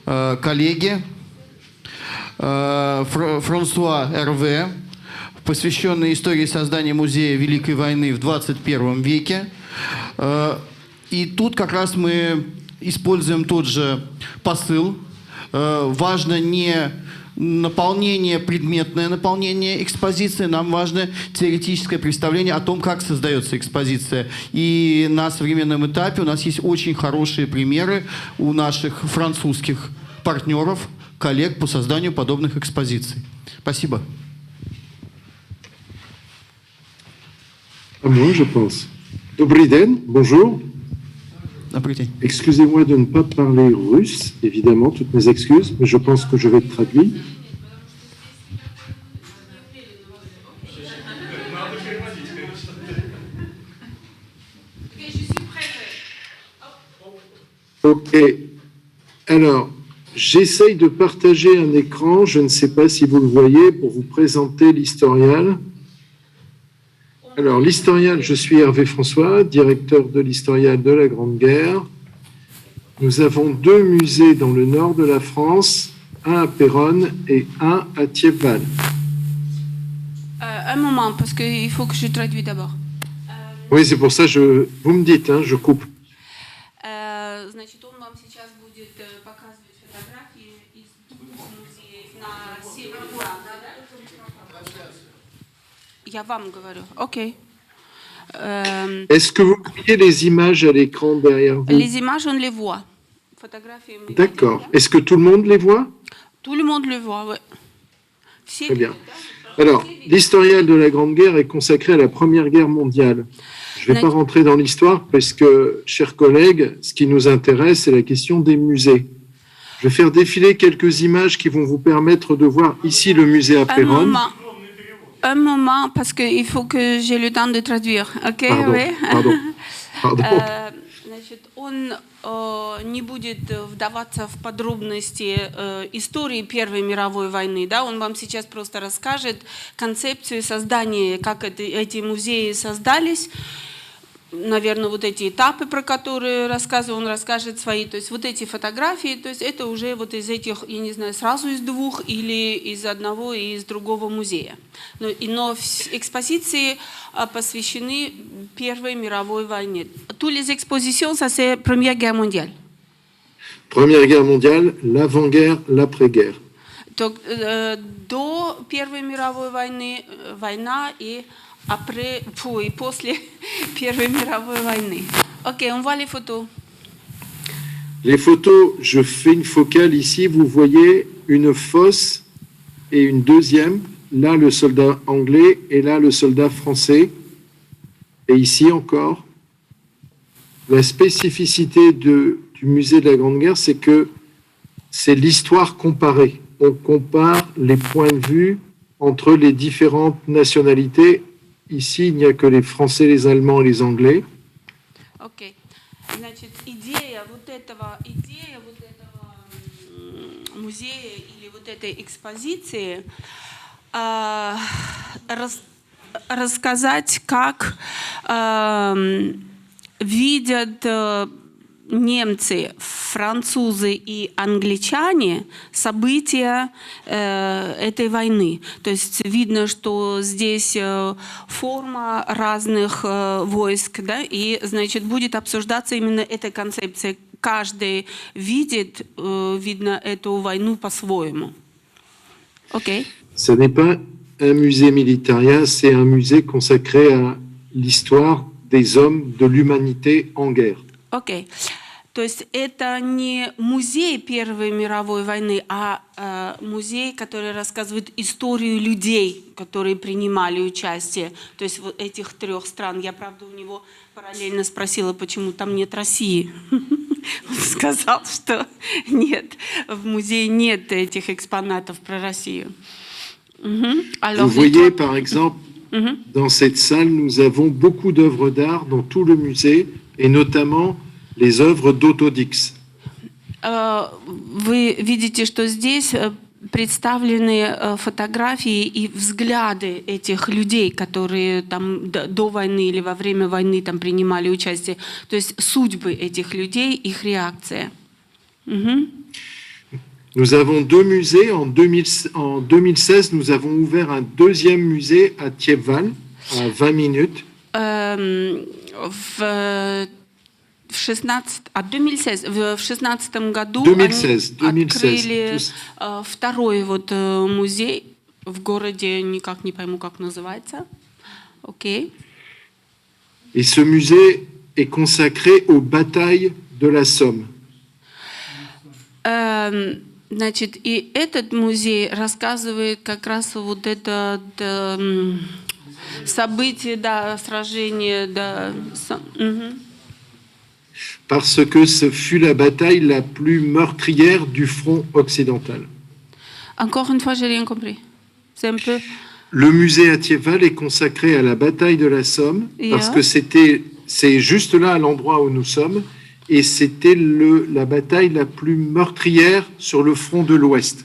коллеги, Франсуа Эрве, посвященный истории создания музея Великой войны в 21 веке. И тут как раз мы используем тот же посыл. Важно не наполнение, предметное наполнение экспозиции, нам важно теоретическое представление о том, как создается экспозиция. И на современном этапе у нас есть очень хорошие примеры у наших французских партнеров, коллег по созданию подобных экспозиций. Спасибо. À moi, je pense. Добрый день, bonjour. Excusez-moi de ne pas parler russe, évidemment, toutes mes excuses, mais je pense que je vais être traduit. Ok. Alors, j'essaye de partager un écran, je ne sais pas si vous le voyez, pour vous présenter l'historial. Alors, l'historial, je suis Hervé François, directeur de l'historial de la Grande Guerre. Nous avons 2 musées dans le nord de la France, un à Péronne et un à Thiepval. Un moment, parce qu'il faut que je traduise d'abord. Oui, c'est pour ça, vous me dites, hein, je coupe. Значит, он вам сейчас будет показывать фотографии из 2 музеев на севере. Я вам говорю. Окей. Est-ce que vous voyez les images à l'écran derrière vous? Les images, on les voit. D'accord. Est-ce que tout le monde les voit? Tout le monde les voit, oui. Très bien. Alors, l'historial de la Grande Guerre est consacré à la Première Guerre mondiale. Je ne vais pas rentrer dans l'histoire parce que, chers collègues, ce qui nous intéresse, c'est la question des musées. Je vais faire défiler quelques images qui vont vous permettre de voir ici le musée à Péronne. Un moment, parce qu'il faut que j'ai le temps de traduire. Ok, Pardon. Значит, он не будет вдаваться в подробности истории Первой мировой войны, да, он вам сейчас просто расскажет концепцию создания, как эти музеи создались, наверное, вот эти этапы, про которые рассказывал, он расскажет свои, то есть вот эти фотографии, то есть это уже вот из этих, я не знаю, сразу из 2 или из одного и из другого музея. Но экспозиции посвящены Первой мировой войне. Tous les expositions, ça c'est Première Guerre mondiale. Première Guerre mondiale, l'avant-guerre, l'après-guerre. Donc, до Первой мировой войны, война и после Первой мировой войны. Ok, on voit les photos. Les photos, je fais une focale ici, vous voyez une fosse et une deuxième, là le soldat anglais et là le soldat français. Et ici encore, la spécificité du musée de la Grande Guerre, c'est que c'est l'histoire comparée. On compare les points de vue entre les différentes nationalités. Ici, il n'y a que les Français, les Allemands et les Anglais. Ok. Значит, идея вот этого музея или вот этой экспозиции рассказать, как видят немцы, французы и англичане события этой войны. То есть видно, что здесь форма разных войск, да, и, значит, будет обсуждаться именно эта концепция. Каждый видит, видно, эту войну по-своему. Окей. Ce n'est pas un musée militarien, c'est un musée consacré à l'histoire des hommes de l'humanité en guerre. Окей. То есть это не музей Первой мировой войны, а музей, который рассказывает историю людей, которые принимали участие. То есть вот этих 3 стран. Я, правда, у него параллельно спросила, почему там нет России. Он сказал, что нет, в музее нет этих экспонатов про Россию. Vous voyez, par exemple, dans cette salle, nous avons beaucoup d'œuvres d'art dans tout le musée, et notamment les œuvres d'Otto Dix. Вы видите, что здесь представлены фотографии и взгляды этих людей, которые там до войны или во время войны там принимали участие. То есть судьбы этих людей, их реакция. Nous avons deux musées. En 2016, nous avons ouvert un deuxième musée à Thiepval, à 20 minutes. В 2016 году 2016, они 2016. открыли второй вот музей в городе, никак не пойму, как называется. Окей. Et ce musée est consacré aux batailles de la Somme. Значит, и этот музей рассказывает как раз вот это событие, да, сражение, да. Parce que ce fut la bataille la plus meurtrière du front occidental. Encore une fois, j'ai rien compris. C'est un peu... Le musée à Thiepval est consacré à la bataille de la Somme, parce que c'est juste là, à l'endroit où nous sommes, et c'était la bataille la plus meurtrière sur le front de l'Ouest.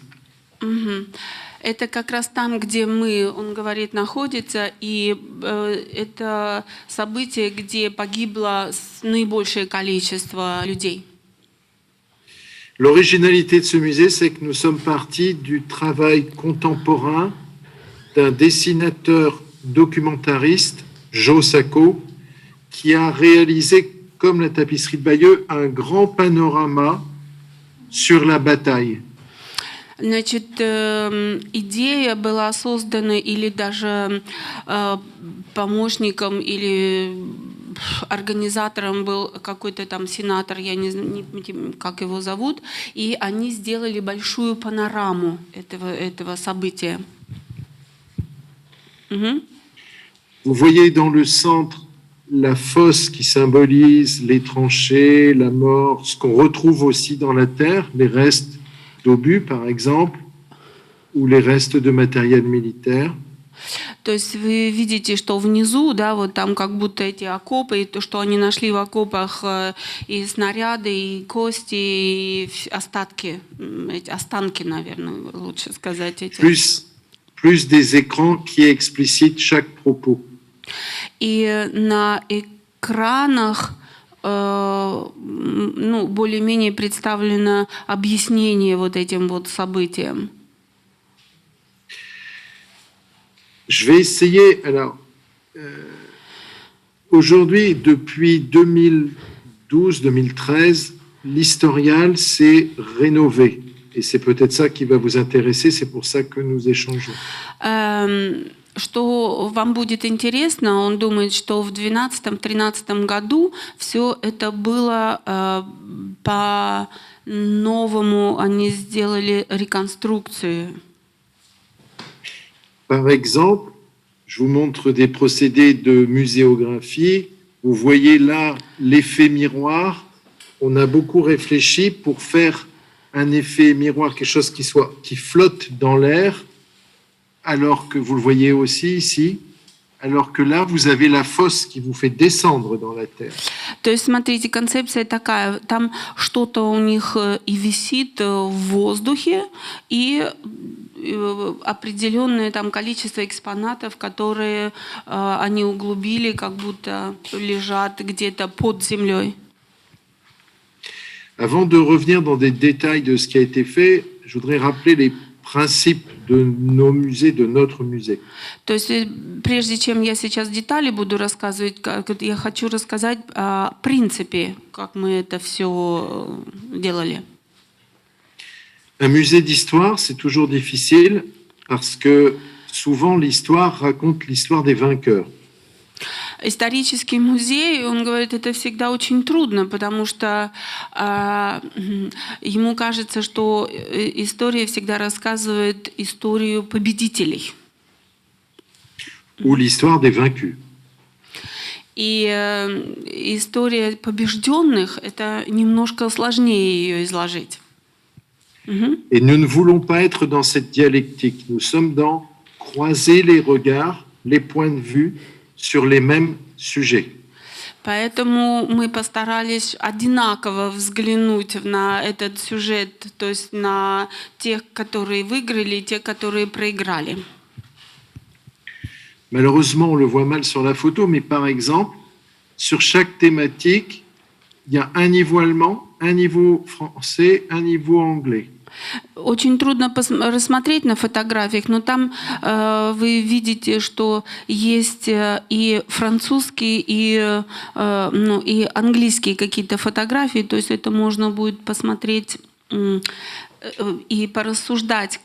Это как раз там, где мы, он говорит, находится, и это событие, где погибло наибольшее количество людей. L'originalité de ce musée, c'est que nous sommes partis du travail contemporain d'un dessinateur documentariste, Joe Sacco, qui a réalisé, comme la tapisserie de Bayeux, un grand panorama sur la bataille. Значит, идея была создана или даже помощником или организатором был какой-то там сенатор, я не знаю, как его зовут, и они сделали большую панораму этого события. Vous voyez dans le centre la fosse qui symbolise les tranchées, la mort, ce qu'on retrouve aussi dans la terre, les restes d'obus par exemple, ou les restes de matériel militaire. То есть вы видите, что внизу, да, вот там как будто эти окопы, и то, что они нашли в окопах и снаряды, и кости, и остатки, эти останки, наверное, лучше сказать. Эти. Plus des écrans qui explicitent chaque propos. И на экранах ну, более-менее представлено объяснение вот этим вот событиям. Je vais essayer. Alors, aujourd'hui, depuis 2012-2013, l'historial s'est rénové. Et c'est peut-être ça qui va vous intéresser, c'est pour ça que nous échangeons. Что вам будет интересно, он думает, что в 2012-2013 году все это было по-новому, они сделали реконструкцию. Par exemple, je vous montre des procédés de muséographie. Vous voyez là l'effet miroir. On a beaucoup réfléchi pour faire un effet miroir, quelque chose qui flotte dans l'air, alors que vous le voyez aussi ici, alors que là, vous avez la fosse qui vous fait descendre dans la terre. То есть, смотрите, концепция такая, там что-то у них и висит в воздухе, и определенное там количество экспонатов, которые они углубили, как будто лежат где-то под землей. Avant de revenir dans des détails de ce qui a été fait, je voudrais rappeler les principes de nos musées, de notre musée. То есть, прежде чем я сейчас детали буду рассказывать, я хочу рассказать о принципе, как мы это все делали. Un musée d'histoire, c'est toujours difficile parce que souvent l'histoire raconte l'histoire des vainqueurs. Исторический музей, он говорит, это всегда очень трудно, потому что ему кажется, что история всегда рассказывает историю победителей. Ou l'histoire des vaincus. И история побежденных, это немножко сложнее ее изложить. Et nous ne voulons pas être dans cette dialectique. Nous sommes dans croiser les regards, les points de vue sur les mêmes sujets. Поэтому мы постарались одинаково взглянуть на этот сюжет, то есть на тех, которые выиграли, и тех, которые проиграли. Malheureusement, on le voit mal sur la photo, mais par exemple, sur chaque thématique, il y a un niveau allemand, un niveau français, un niveau anglais. Очень трудно рассмотреть на фотографиях, но там вы видите, что есть и французские, и английские какие-то фотографии, то есть это можно будет посмотреть и порассуждать,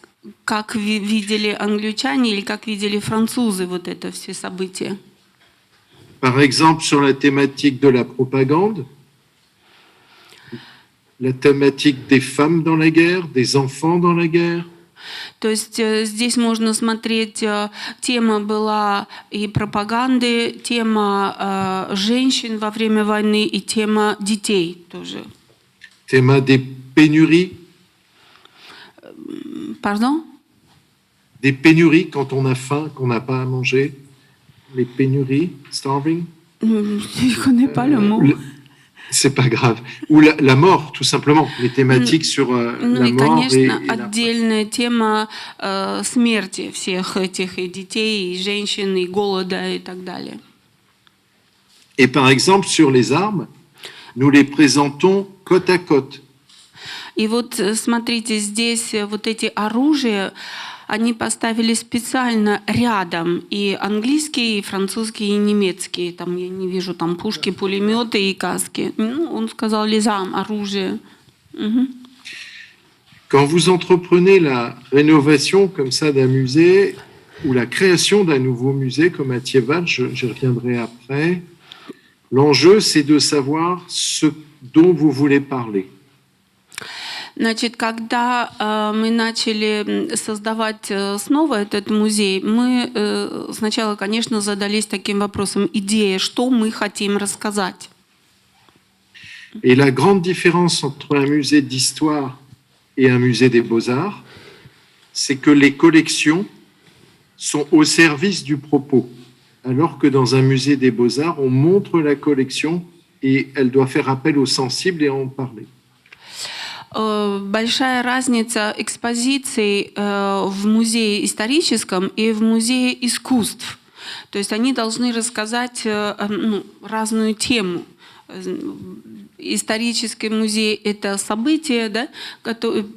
как видели англичане или как видели французы вот это все события. Par exemple, sur la thématique de la propagande, la thématique des femmes dans la guerre, des enfants dans la guerre. То есть здесь можно смотреть, тема была и пропаганды, тема женщин во время войны и тема детей тоже. Théma des pénuries. Pardon? Des pénuries quand on a faim, qu'on n'a pas à manger. Les pénuries, starving. Je connais pas le mot. C'est pas grave. Ou la mort, tout simplement. Les thématiques sur la и, mort. конечно, et отдельная тема смерти всех этих и детей, и женщин, и голода и так далее. Et par exemple, sur les armes, nous les présentons côte à côte. И вот смотрите, здесь вот эти оружия, они поставили специально рядом и английские, и французские, и немецкие. Там я не вижу там пушки, пулеметы и каски. Ну, он сказал лизам, оружие. Угу. Quand vous entreprenez la rénovation comme ça d'un musée ou la création d'un nouveau musée comme à Thiéval, j'y reviendrai après, l'enjeu c'est de savoir ce dont vous voulez parler. Значит, когда мы начали создавать снова этот музей, мы сначала, конечно, задались таким вопросом: идея, что мы хотим рассказать. Et la grande différence entre un musée d'histoire et un musée des beaux-arts, c'est que les collections sont au service du propos, alors que dans un musée des beaux-arts, on montre la collection et elle doit faire appel aux sensibles et en parler. Большая разница экспозиций в музее историческом и в музее искусств. То есть они должны рассказать разную тему. Исторический музей – это события, да,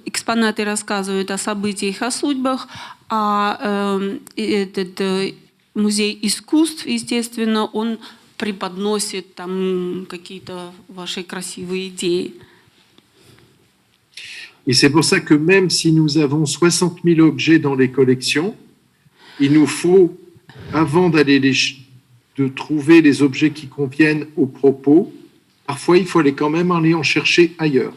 экспонаты рассказывают о событиях, о судьбах, а этот музей искусств, естественно, он преподносит там какие-то ваши красивые идеи. Et c'est pour ça que même si nous avons 60 000 objets dans les collections, il nous faut, avant de trouver les objets qui conviennent aux propos, parfois il faut aller quand même aller en chercher ailleurs.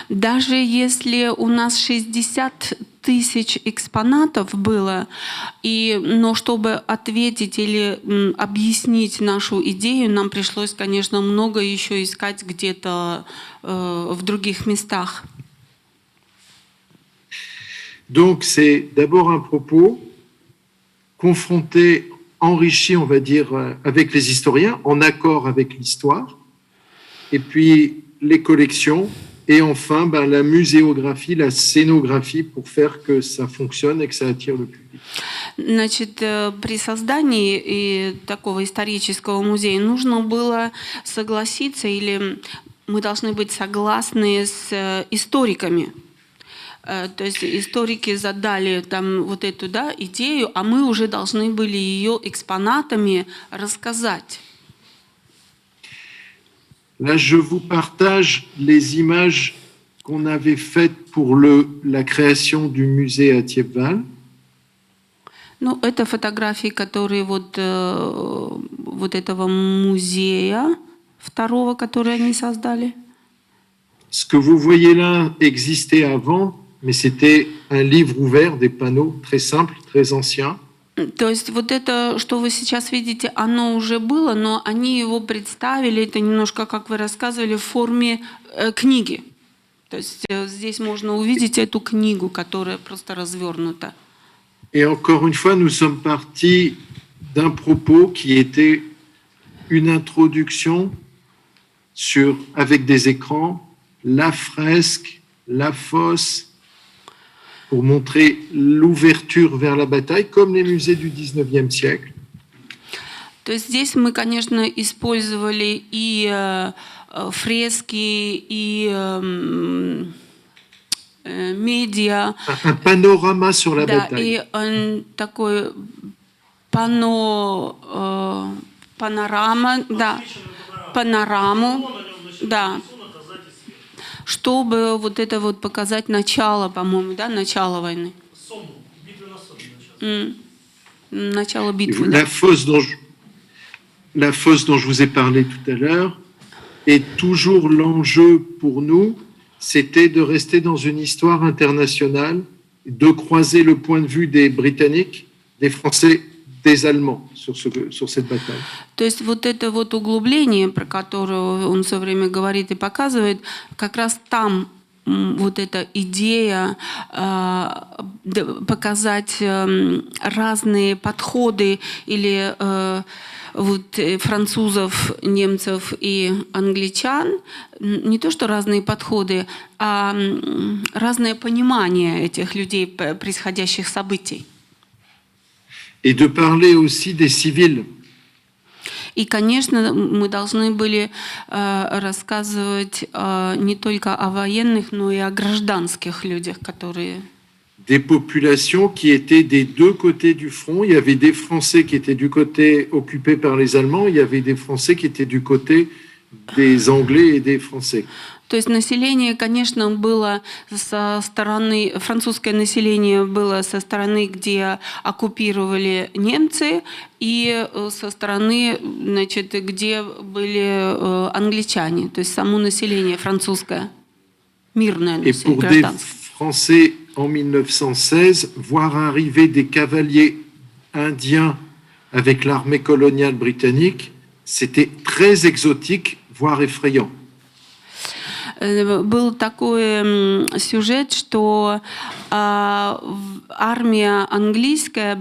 Даже если у нас 60 тысяч экспонатов было, но чтобы ответить или объяснить нашу идею, нам пришлось, конечно, много еще искать где-то в других местах. Donc, c'est d'abord un propos confronté, enrichi, on va dire, avec les historiens, en accord avec l'histoire, et puis les collections, et enfin la muséographie, la scénographie, pour faire que ça fonctionne et que ça attire le public. Значит, при создании такого исторического музея нужно было согласиться, или мы должны быть согласны с историками. То есть историки задали там вот эту, да, идею, а мы уже должны были ее экспонатами рассказать. Là, je vous partage les images qu'on avait faites pour la création du musée à Thiepval. Ну, это фотографии, которые вот этого музея второго, который они создали. Ce que vous voyez là existait avant, mais c'était un livre ouvert, des panneaux très simples, très anciens. То есть вот это, что вы сейчас видите, оно уже было, но они его представили, это немножко, как вы рассказывали, в форме книги. То есть здесь можно увидеть эту книгу, которая просто развернута. Et encore une fois, nous sommes partis d'un propos qui était une introduction avec des écrans, la fresque, la fosse, pour montrer l'ouverture vers la bataille, comme les musées du XIXe siècle. То есть здесь мы, конечно, использовали и фрески, и медиа, un panorama sur la да, bataille. и такой панорама, да, панораму, да, чтобы вот это вот показать начало, по-моему, да, начало войны. Начало битвы, да. La fosse dont je vous ai parlé tout à l'heure est toujours l'enjeu pour nous, c'était de rester dans une histoire internationale, de croiser le point de vue des Britanniques, des Français, des Allemands sur cette bataille. То есть вот это вот углубление, про которое он все время говорит и показывает, как раз там вот эта идея показать разные подходы или вот французов, немцев и англичан, не то что разные подходы, а разное понимание этих людей, происходящих событий. Et de parler aussi des civils. И, конечно, мы должны были рассказывать не только о военных, но и о гражданских людях, которые... Des populations qui étaient des deux côtés du front. Il y avait des Français qui étaient du côté occupé par les Allemands, il y avait des Français qui étaient du côté des Anglais et des Français. То есть население, конечно, было со стороны, французское население было со стороны, где оккупировали немцы, и со стороны, значит, где были англичане, то есть само население французское, мирное Et население, pour des гражданское. Français en 1916, voir arriver des cavaliers indiens avec l'armée coloniale britannique, c'était très exotique, voire effrayant. Был такой сюжет, что армия английская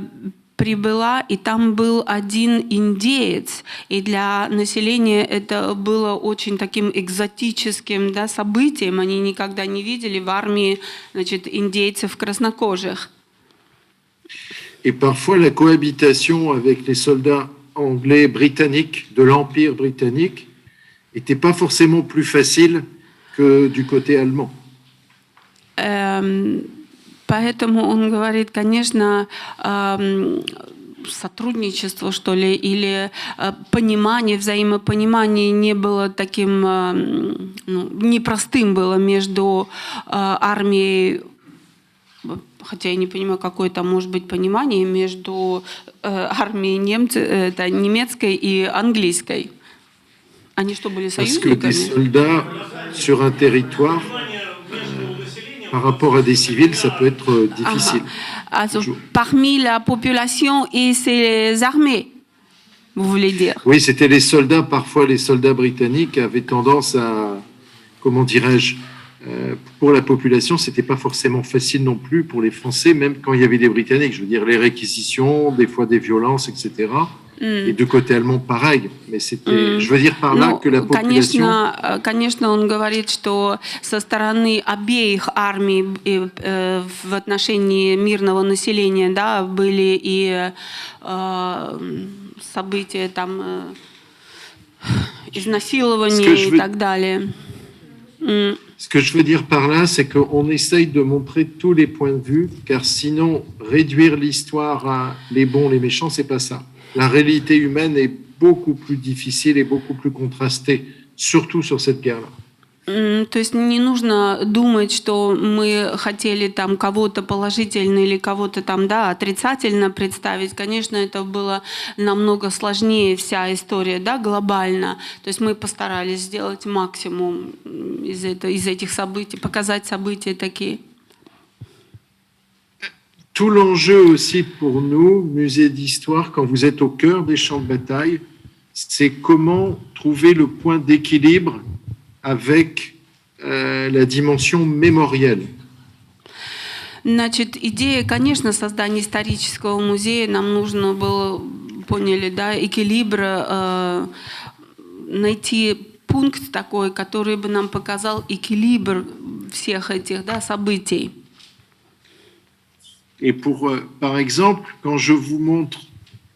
прибыла, и там был один индеец. И для населения это было очень таким экзотическим, да, событием. Они никогда не видели в армии, значит, индейцев краснокожих. Et parfois, la cohabitation avec les soldats anglais britanniques de l'Empire britannique n'était pas forcément plus facile que du côté allemand. Поэтому он говорит, конечно, сотрудничество, что ли, или понимание, взаимопонимание не было таким, непростым было между армией, хотя я не понимаю, какое там может быть понимание между армией немецкой и английской. Они что, были Parce que des союзниками? soldats sur un territoire, par rapport à des civils, ça peut être difficile. Also, parmi la population et ses armées, vous voulez dire? Oui, c'était les soldats, parfois les soldats britanniques avaient tendance à, comment dirais-je, pour la population, c'était pas forcément facile non plus pour les Français, même quand il y avait des Britanniques. Je veux dire, les réquisitions, des fois des violences, etc. Et du côté allemand, pareil. Mais c'était, je veux dire par là que la population... Конечно, он говорит, что со стороны обеих армий в отношении мирного населения, да, были и события там изнасилования и так далее. Ce que je veux dire par là, c'est qu'on essaye de montrer tous les points de vue, car sinon, réduire l'histoire à les bons, les méchants, c'est pas ça. La réalité humaine est beaucoup plus difficile et beaucoup plus contrastée, surtout sur cette guerre-là. То есть не нужно думать, что мы хотели там кого-то положительно или кого-то там, да, отрицательно представить. Конечно, это было намного сложнее, вся история, да, глобально. То есть мы постарались сделать максимум из этих событий, показать события такие. Tout l'enjeu aussi pour nous, musée d'histoire, quand vous êtes au cœur des champs de bataille, c'est comment trouver le point d'équilibre avec la dimension mémorielle. Значит, идея, конечно, создания исторического музея, нам нужно было, поняли, да, эквилибр, найти пункт такой, который бы нам показал эквилибр всех этих, да, событий. Et pour, par exemple, quand je vous montre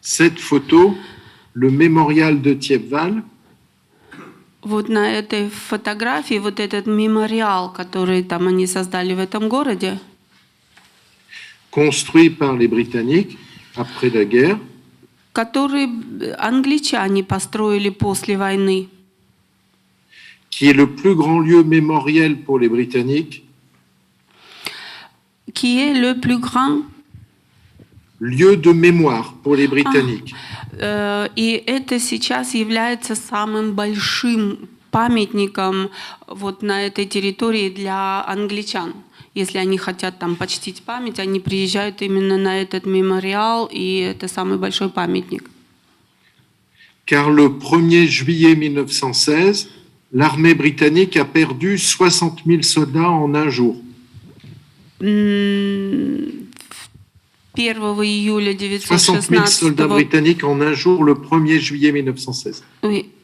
cette photo, le mémorial de Thiepval, Вот на этой фотографии, вот этот мемориал, который там они создали в этом городе, construit par les Britanniques après la guerre, который англичане построили после войны, qui est le plus grand lieu mémoriel pour les Britanniques, qui est le plus grand. lieu de mémoire pour les Britanniques. И это сейчас является самым большим памятником вот на этой территории для англичан. Если они хотят там почтить память, они приезжают именно на этот мемориал, и это самый большой памятник. Car le 1er juillet 1916, l'armée britannique a perdu 60 000 soldats en un jour. 1 июля 60 000 soldats 1916 britanniques en un jour, le 1er juillet 1916.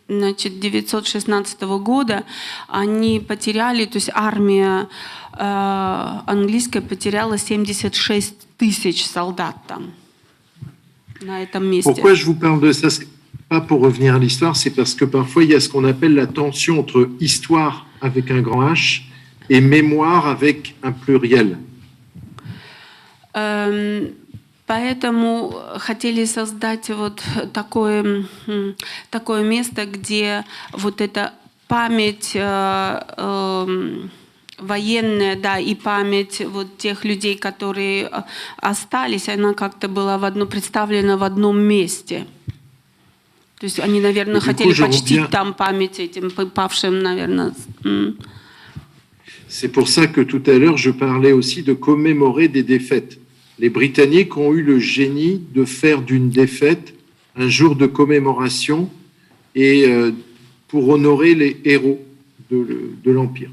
Значит, 916 года они потеряли, то есть армия английская потеряла 76 тысяч солдат там, на этом месте. Pourquoi je vous parle de ça? C'est pas pour revenir à l'histoire, c'est parce que parfois il y a ce qu'on appelle la tension entre histoire avec un grand H et mémoire avec un pluriel. Поэтому хотели создать вот такое место, где вот эта память военная, да, и память вот тех людей, которые остались, она как-то была представлена в одном месте. То есть они, наверное, хотели почтить там память этим павшим, наверное. C'est pour ça que tout à l'heure, je parlais aussi de commémorer des défaites. Les Britanniques ont eu le génie de faire d'une défaite un jour de commémoration et pour honorer les héros de l'Empire.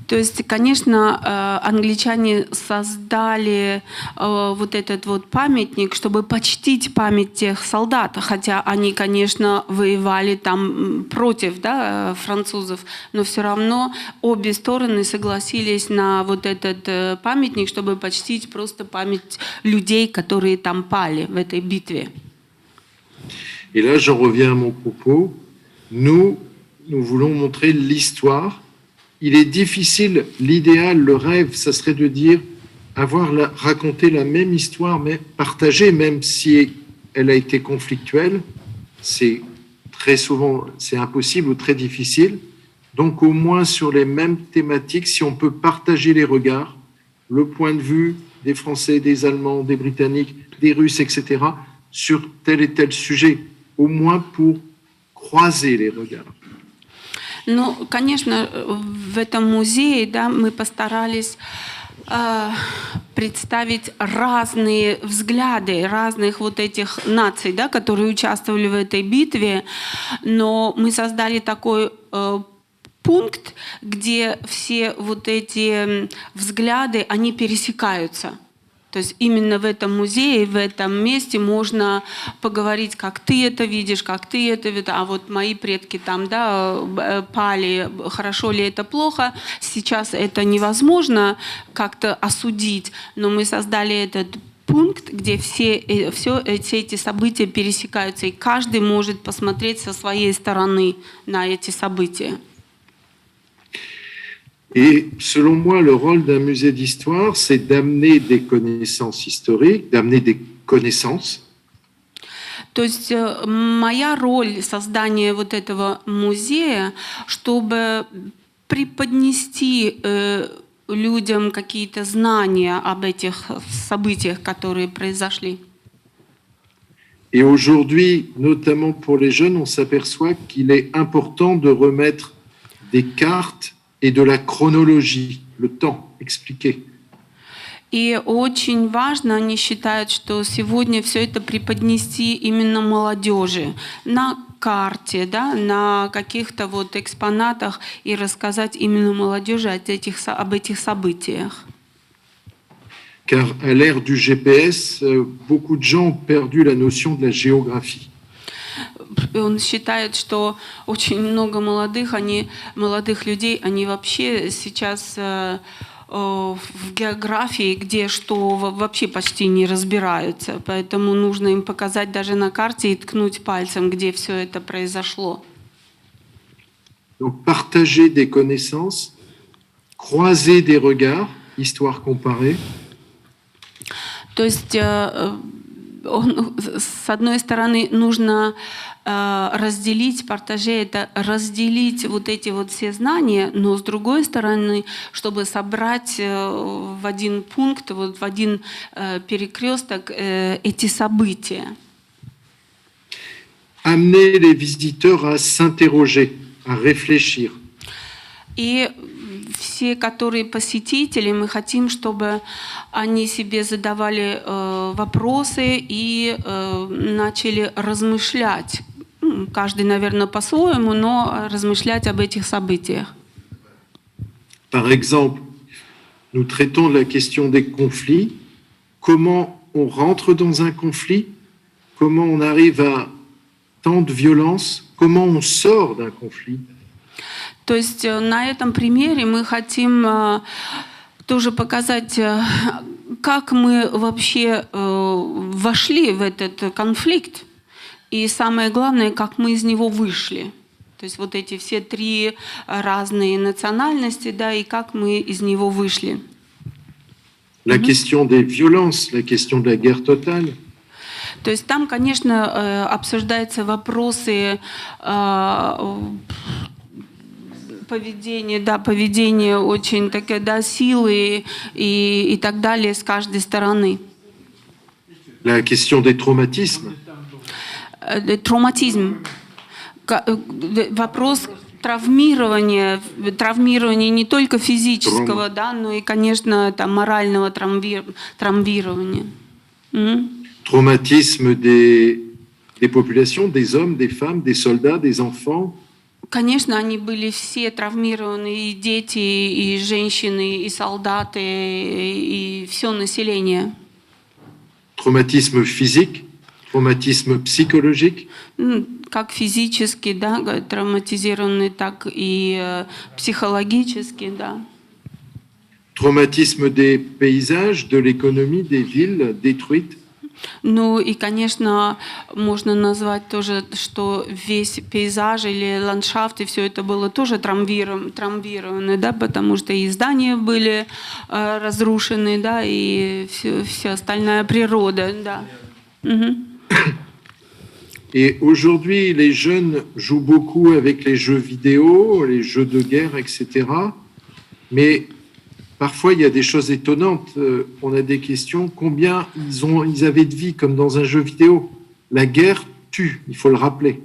То есть, конечно, англичане создали вот этот вот памятник, чтобы почтить память тех солдат, хотя они, конечно, воевали там против, да, французов, но все равно обе стороны согласились на вот этот памятник, чтобы почтить просто память людей, которые там пали в этой битве. Et là, j'en reviens à mon propos. Nous voulons montrer l'histoire. Il est difficile, l'idéal, le rêve, ça serait de dire raconter la même histoire, mais partagée, même si elle a été conflictuelle. C'est très souvent, c'est impossible ou très difficile. Donc, au moins sur les mêmes thématiques, si on peut partager les regards, le point de vue des Français, des Allemands, des Britanniques, des Russes, etc., sur tel et tel sujet, au moins pour croiser les regards. Ну, конечно, в этом музее, да, мы постарались представить разные взгляды разных вот этих наций, да, которые участвовали в этой битве, но мы создали такой пункт, где все вот эти взгляды, они пересекаются. То есть именно в этом музее, в этом месте можно поговорить, как ты это видишь, как ты это видишь, а вот мои предки там, да, пали, хорошо ли это, плохо. Сейчас это невозможно как-то осудить, но мы создали этот пункт, где все эти события пересекаются, и каждый может посмотреть со своей стороны на эти события. Et selon moi, le rôle d'un musée d'histoire, c'est d'amener des connaissances historiques, d'amener des connaissances. То есть моя роль создания вот этого музея, чтобы преподнести людям какие-то знания об этих событиях, которые произошли. Et aujourd'hui, notamment pour les jeunes, on s'aperçoit qu'il est important de remettre des cartes et de la chronologie, le temps expliqué. И очень важно, они считают, что сегодня все это преподнести именно молодежи на карте, да, на каких-то вот экспонатах и рассказать именно молодежи об этих событиях. Car à l'ère du GPS, beaucoup de gens ont perdu la notion de la géographie. Он считает, что очень много молодых людей, они вообще сейчас в географии, где что вообще почти не разбираются. Поэтому нужно им показать даже на карте и ткнуть пальцем, где все это произошло. Donc, partager des connaissances, croiser des regards, histoire comparée. То есть, с одной стороны, нужно разделить, партаже, это разделить вот эти вот все знания, но с другой стороны, чтобы собрать в один пункт, вот в один перекресток эти события. Amener les visiteurs à s'interroger, à réfléchir. И все, которые посетители, мы хотим, чтобы они себе задавали вопросы и начали размышлять. Каждый, наверное, по-своему, но размышлять об этих событиях. Par exemple, nous traitons de la question des conflits. Comment on rentre dans un conflit? Comment on arrive à tant de violence? Comment on sort d'un conflit? То есть на этом примере мы хотим тоже показать, как мы вообще вошли в этот конфликт, и самое главное, как мы из него вышли. То есть вот эти все три разные национальности, да, и как мы из него вышли. La question des violences, la question de la guerre totale. То есть там, конечно, обсуждаются вопросы поведение, да, поведение очень такое, да, силы и так далее с каждой стороны. La question des traumatismes. Травматизм. Вопрос травмирования не только физического, да, но и, конечно, там, морального травмирования. Traumatisme des populations, des hommes, des femmes, des soldats, des enfants. Конечно, они были все травмированы, и дети, и женщины, и солдаты, и все население. Traumatisme physique, traumatisme psychologique. Как физически, да, травматизированные, так и психологически, да. Traumatisme des paysages, de l'économie, des villes détruites. Ну и, конечно, можно назвать тоже, что весь пейзаж или ландшафт, и все это было тоже травмировано, да, потому что и здания были разрушены, да, и вся остальная природа, да. Et aujourd'hui, les jeunes jouent beaucoup avec les jeux vidéo, les jeux de guerre, etc. Mais parfois, il y a des choses étonnantes. On a des questions. Combien ils avaient de vie comme dans un jeu vidéo? La guerre tue, il faut le rappeler.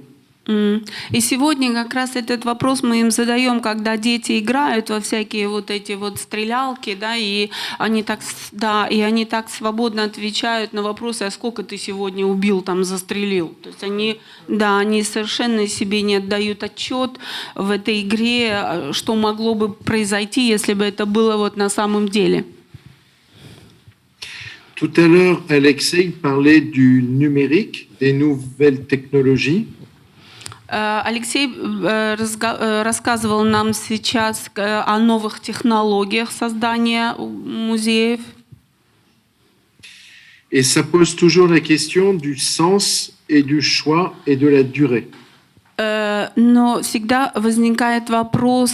И сегодня как раз этот вопрос мы им задаем, когда дети играют во всякие вот эти вот стрелялки, да, и они так свободно отвечают на вопросы, а сколько ты сегодня убил, там, застрелил. То есть они совершенно себе не отдают отчет в этой игре, что могло бы произойти, если бы это было вот на самом деле. Tout à l'heure, Alexei parlait du numérique, des nouvelles technologies. Алексей рассказывал нам сейчас о новых технологиях создания музеев. Et ça pose toujours la question du sens et du choix et de la durée. Но всегда возникает вопрос,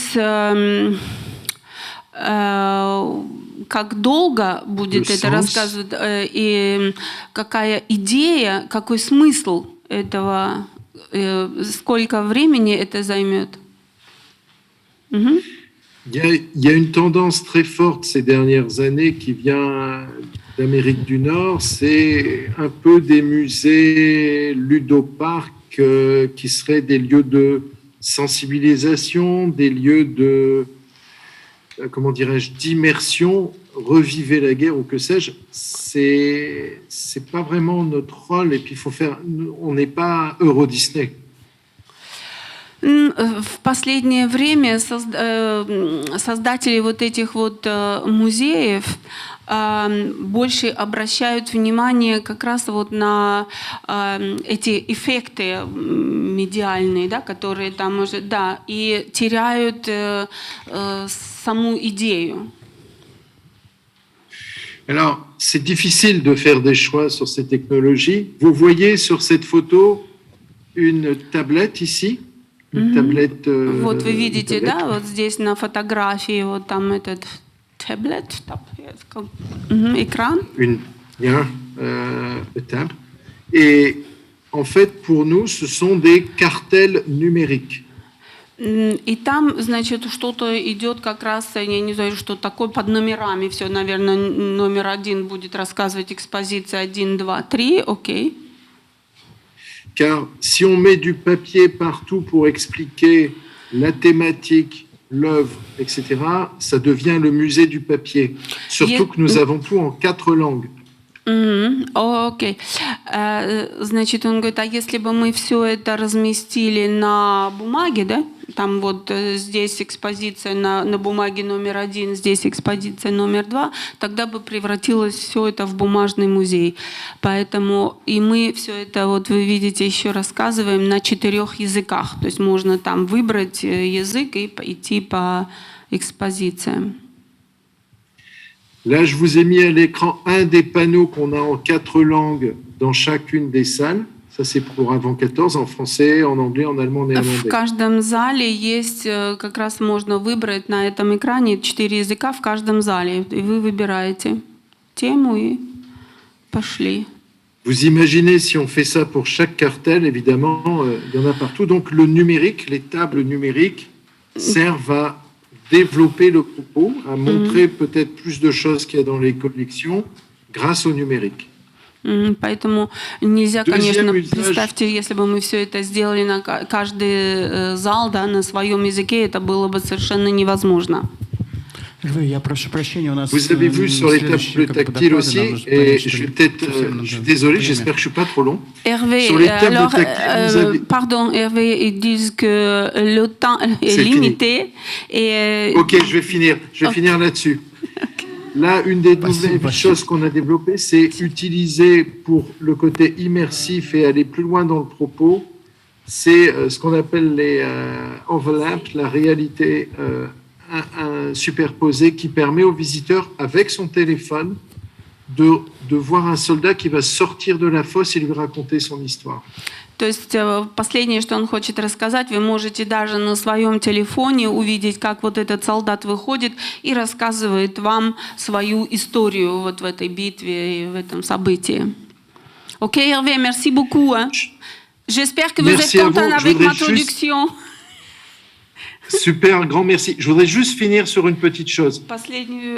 как долго будет это рассказывать, и какая идея, какой смысл этого, сколько времени это займет. Il y a une tendance très forte ces dernières années qui vient d'Amérique du Nord, c'est un peu des musées ludoparcs qui seraient des lieux de sensibilisation, des lieux de, comment dirais-je, d'immersion, revivez la guerre ou que sais-je. C'est pas vraiment notre rôle et puis on n'est pas Euro Disney. В последнее время создатели вот этих вот музеев больше обращают внимание как раз вот на эти эффекты медиальные, да, которые там уже, да, и теряют саму идею. Alors, c'est difficile de faire des choix sur ces technologies. Vous voyez sur cette photo une tablette ici. une tablette. Вот вы une видите, tablette. да, вот здесь на фотографии вот там этот таблет, экран. Bien, table. Et en fait, pour nous, ce sont des cartels numériques. И там, значит, что-то идет как раз, я не знаю, что такое, под номерами все, наверное, номер 1 будет рассказывать экспозиция 1, 2, 3, окей. Car si on met du papier partout pour expliquer la thématique, l'œuvre, etc., ça devient le musée du papier. Surtout que nous avons tout en 4 langues. Окей. Значит, он говорит, а если бы мы все это разместили на бумаге, да? Там вот здесь экспозиция на бумаге номер 1, здесь экспозиция номер 2, тогда бы превратилось все это в бумажный музей. Поэтому и мы все это, вот вы видите, еще рассказываем на 4 языках. То есть можно там выбрать язык и идти по экспозициям. Là, je vous ai mis à l'écran un des panneaux qu'on a en 4 langues dans chacune des salles. Ça, c'est pour avant 14, en français, en anglais, en allemand, en В néerlandais. каждом зале есть, как раз можно выбрать на этом экране 4 языка в каждом зале. И вы выбираете тему и пошли. Vous imaginez si on fait ça pour chaque cartel, évidemment, il y en a partout. Donc, le numérique, les tables numériques servent à développer le propos, à montrer peut-être plus de choses qu'il y a dans les collections grâce au numérique. Поэтому нельзя, конечно, Usage. представьте, если бы мы все это сделали на каждый зал, да, на своем языке, это было бы совершенно невозможно. Я прошу прощения, у нас Vous avez vu sur les tables tactiles aussi, et je vais peut-être, je suis désolé, j'espère que je ne suis pas trop long. Hervé, Sur les tables alors, tactiles, vous avez... pardon, Hervé, ils disent que le temps est C'est limité. Et, Ok, je vais finir là-dessus. Là, une des nouvelles choses qu'on a développées, c'est utiliser pour le côté immersif et aller plus loin dans le propos, c'est ce qu'on appelle les overlaps, la réalité superposée qui permet au visiteur, avec son téléphone, de voir un soldat qui va sortir de la fosse et lui raconter son histoire. То есть последнее, что он хочет рассказать, вы можете даже на своем телефоне увидеть, как вот этот солдат выходит и рассказывает вам свою историю вот в этой битве и в этом событии. Окей, Hervé, merci beaucoup. Hein. J'espère que vous êtes content avec ma traduction. Super, grand merci. Je voudrais juste finir sur une petite chose.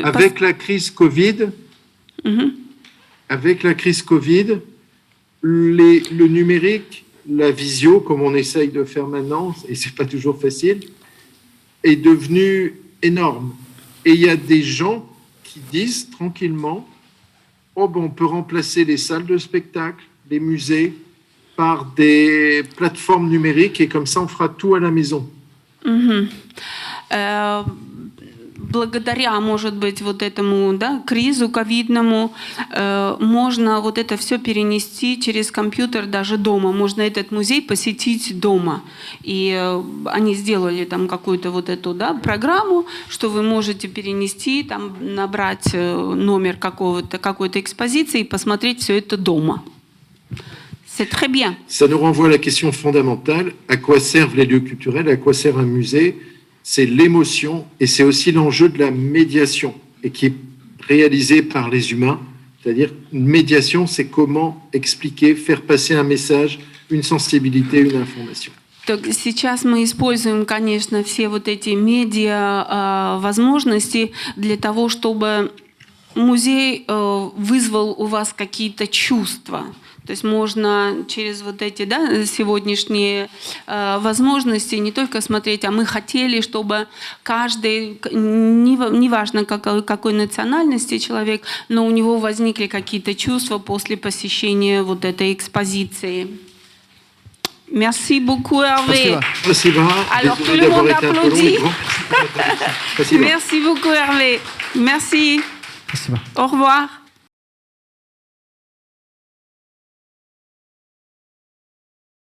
Avec la crise Covid, le numérique, la visio, comme on essaye de faire maintenant, et c'est pas toujours facile, est devenu énorme. Et il y a des gens qui disent tranquillement, oh ben on peut remplacer les salles de spectacle, les musées, par des plateformes numériques, et comme ça on fera tout à la maison. Благодаря, может быть, вот этому, да, кризу ковидному можно вот это все перенести через компьютер даже дома. Можно этот музей посетить дома. И они сделали там какую-то вот эту, да, программу, что вы можете перенести, там, набрать номер какой-то экспозиции и посмотреть все это дома. C'est très bien. Ça nous renvoie à la question fondamentale, à quoi servent les lieux culturels, à quoi sert un musée? C'est l'émotion et c'est aussi l'enjeu de la médiation et qui est réalisé par les humains. C'est-à-dire, une médiation, c'est comment expliquer, faire passer un message, une sensibilité, une information. Так сейчас мы используем, конечно, все вот эти медиа возможности для того, чтобы музей вызвал у вас какие-то чувства. То есть можно через вот эти, да, сегодняшние возможности не только смотреть, а мы хотели, чтобы каждый, неважно какой национальности человек, но у него возникли какие-то чувства после посещения вот этой экспозиции. Merci beaucoup, Hervé. Спасибо. Alors tout le monde applaudit. Merci beaucoup, Hervé. Merci. Спасибо. Au revoir.